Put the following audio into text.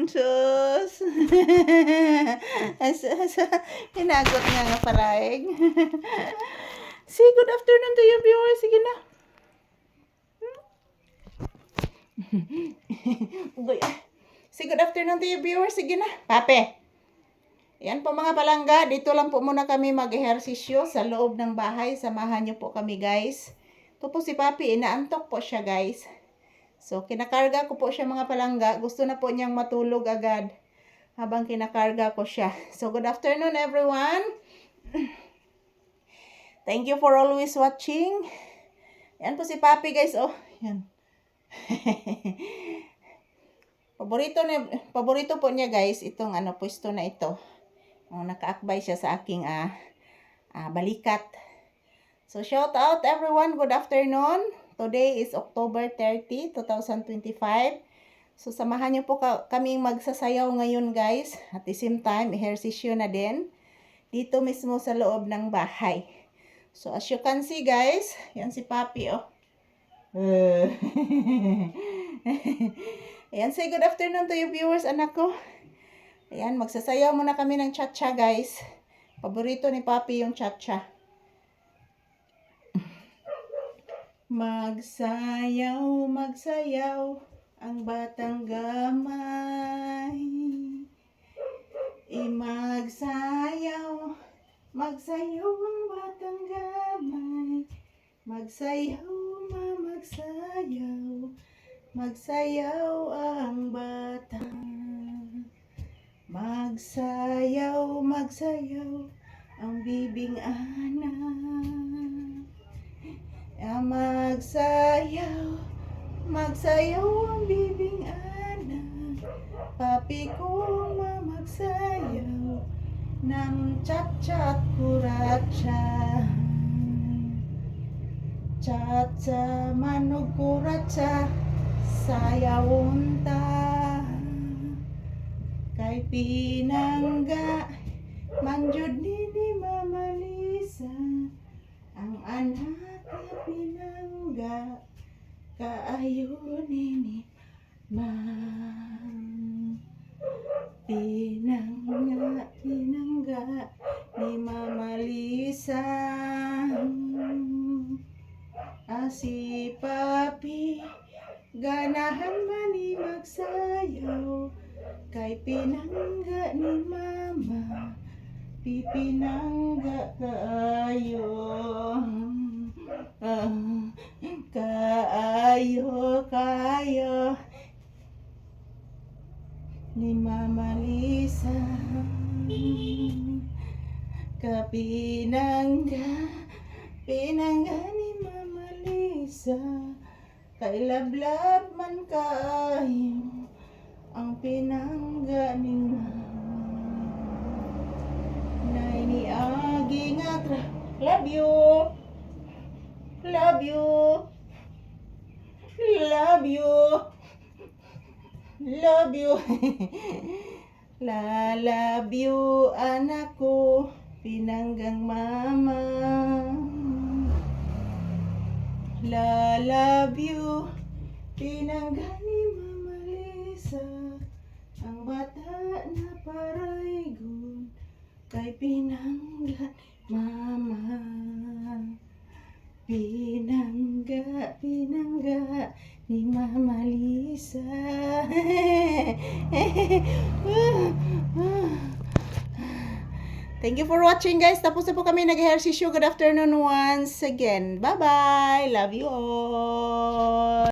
Sus. Hinagot nga paraig. Say good afternoon to your viewers. Sige na. Say good afternoon to your viewers. Sige na. Pape. Yan po mga palangga. Dito lang po muna kami mag-ehersisyo sa loob ng bahay. Samahan niyo po kami guys. Ito po si Papi. Inaantok po siya guys. So kinakarga ko po siya mga palangga. Gusto na po niyang matulog agad habang kinakarga ko siya. So good afternoon everyone. Thank you for always watching. Yan po si Papi guys. Oh, yan. Paborito po niya guys itong pwesto na ito. Nakaakbay siya sa aking balikat. So shout out everyone, good afternoon. Today is October 30, 2025. So samahan niyo po kaming magsasayaw ngayon guys. At the same time, ehersisyo na din dito mismo sa loob ng bahay. So as you can see guys, yan si Papi oh. Ayan, say good afternoon to you viewers, anak ko. Ayan, magsasayaw muna kami ng cha-cha guys. Paborito ni Papi yung cha-cha. Magsayaw, magsayaw ang batang gamay. Magsayaw, magsayaw ang batang gamay. Magsayaw, magsayaw. Magsayaw ang bata. Magsayaw, magsayaw ang bibing anak. Magsayaw, magsayaw ang bibing anak. Papi kong magsayaw ng cha-cha at kuratsa. Cha-cha manug kuratsa sayawon ta. Kay pinangga manjud ni Mama Lisa ang anak na pinangga kaayo ni pinangga ni Mama Lisa. Si Papi ganahan man ni magsayaw kay pinangga ni Mama pipinangga kaayo. Kaayo ni Mama Lisa kapinangga ni Mama Lisa kay lablab man kaayo ang pinangga ni Nay ni agi nga love you. Love you. Love you. Love you. Love you anak ko pinanggang mama. Love you pinanggang ni Mama Lisa ang bata na paraygon kay pinangga Mama. Pinangga ni Mama Lisa. Thank you for watching guys. Tapos na po kami nag-ehersisyo. Good afternoon once again. Bye-bye. Love you all.